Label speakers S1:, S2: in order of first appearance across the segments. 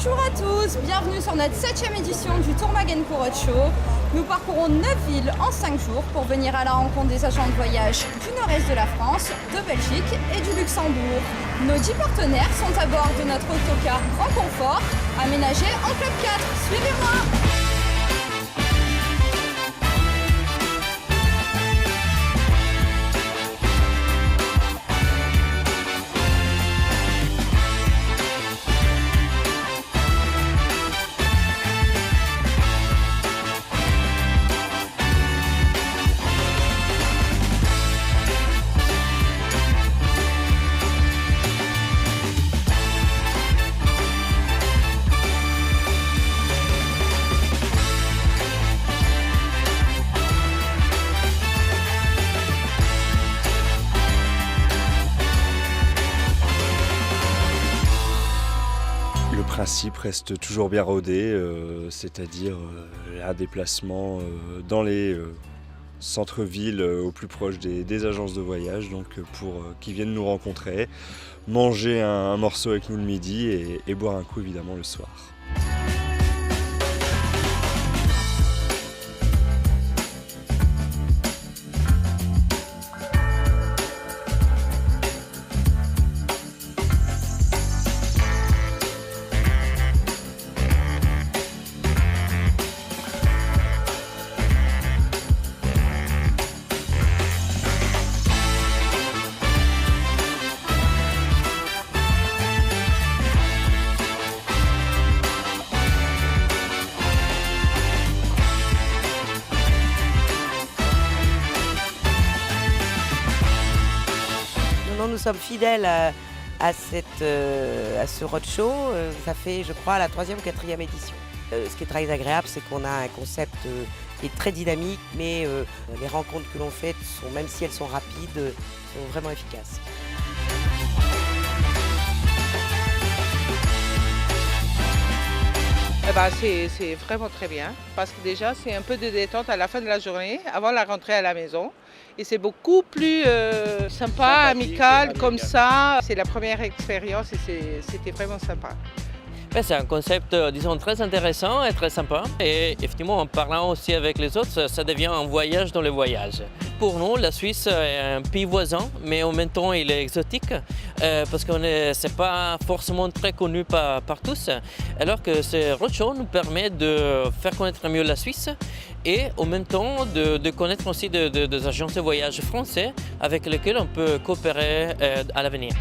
S1: Bonjour à tous, bienvenue sur notre 7e édition du Tourmagenco Roadshow. Nous parcourons 9 villes en 5 jours pour venir à la rencontre des agents de voyage du nord-est de la France, de Belgique et du Luxembourg. Nos 10 partenaires sont à bord de notre autocar Grand Confort, aménagé en Club 4. Suivez-moi!
S2: Le principe reste toujours bien rodé, c'est-à-dire un déplacement dans les centres-villes au plus proche des agences de voyage, donc pour qu'ils viennent nous rencontrer, manger un morceau avec nous le midi et boire un coup évidemment le soir.
S3: Nous sommes fidèles à ce roadshow. Ça fait, je crois, la 3e ou 4e édition. Ce qui est très agréable, c'est qu'on a un concept qui est très dynamique, mais les rencontres que l'on fait, même si elles sont rapides, sont vraiment efficaces.
S4: C'est vraiment très bien parce que déjà c'est un peu de détente à la fin de la journée avant la rentrée à la maison et c'est beaucoup plus sympa, amical comme ça. C'est la première expérience et c'était vraiment sympa.
S5: C'est un concept, disons, très intéressant et très sympa. Et effectivement, en parlant aussi avec les autres, ça devient un voyage dans le voyage. Pour nous, la Suisse est un pays voisin, mais en même temps, il est exotique parce que ce n'est pas forcément très connu par tous. Alors que ce roadshow nous permet de faire connaître mieux la Suisse et en même temps de connaître aussi des agences de voyage français avec lesquelles on peut coopérer à l'avenir.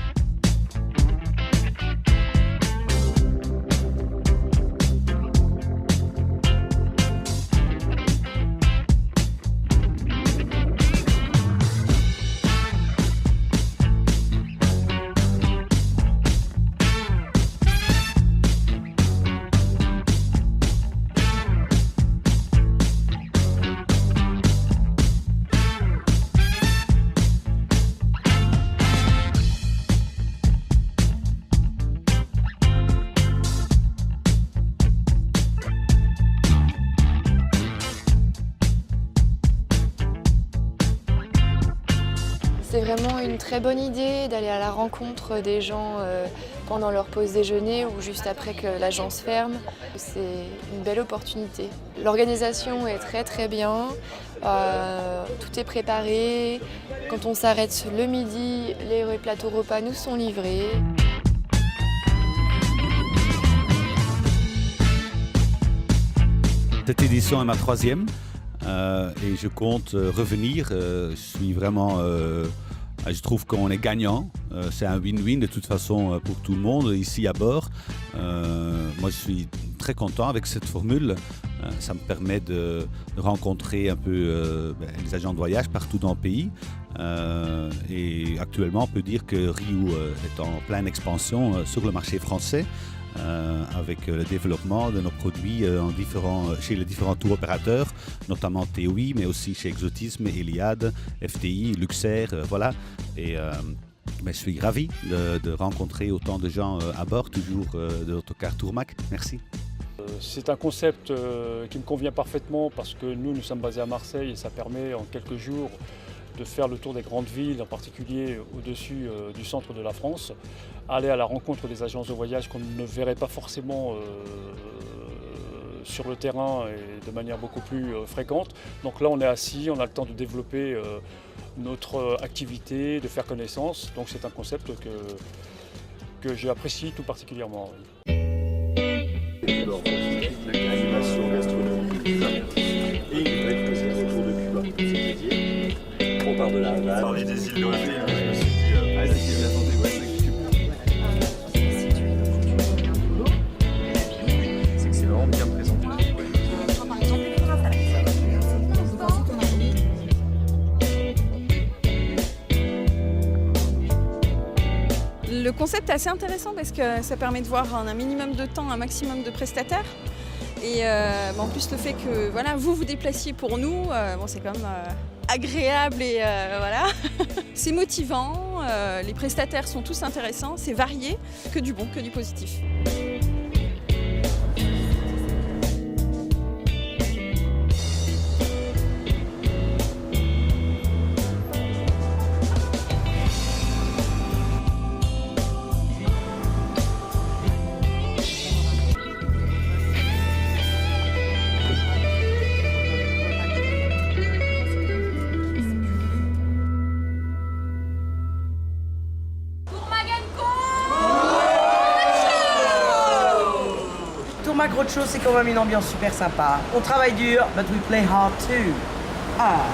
S6: C'est vraiment une très bonne idée d'aller à la rencontre des gens pendant leur pause déjeuner ou juste après que l'agence ferme. C'est une belle opportunité. L'organisation est très bien, tout est préparé. Quand on s'arrête le midi, les plateaux repas nous sont livrés.
S7: Cette édition est ma 3e et je compte revenir. Je suis vraiment... je trouve qu'on est gagnant. C'est un win-win de toute façon pour tout le monde ici à bord. Moi, je suis très content avec cette formule. Ça me permet de rencontrer un peu les agents de voyage partout dans le pays. Et actuellement, on peut dire que Riou est en pleine expansion sur le marché français. Avec le développement de nos produits chez les différents tours opérateurs, notamment TOI, mais aussi chez Exotisme, Eliade, FTI, Luxair, voilà. Et je suis ravi de rencontrer autant de gens à bord, toujours de l'autocar Tourmac. Merci.
S8: C'est un concept qui me convient parfaitement parce que nous sommes basés à Marseille et ça permet en quelques jours de faire le tour des grandes villes, en particulier au-dessus du centre de la France, aller à la rencontre des agences de voyage qu'on ne verrait pas forcément sur le terrain et de manière beaucoup plus fréquente. Donc là, on est assis, on a le temps de développer notre activité, de faire connaissance. Donc c'est un concept que j'apprécie tout particulièrement.
S2: L'animation gastronomique et une vraie présence autour de Cuba. C'est-à-dire, on part de la Havane. Parler des îles Loyauté, je me suis dit, c'est qui est la santé, c'est que c'est vraiment bien présenté.
S9: Le concept est assez intéressant parce que ça permet de voir en un minimum de temps un maximum de prestataires. Et en plus le fait que voilà, vous vous déplaciez pour nous, c'est quand même agréable et voilà. C'est motivant, les prestataires sont tous intéressants, c'est varié, que du bon, que du positif.
S10: Tourmag Roadshow, c'est quand même une ambiance super sympa. On travaille dur, but we play hard too. Ah.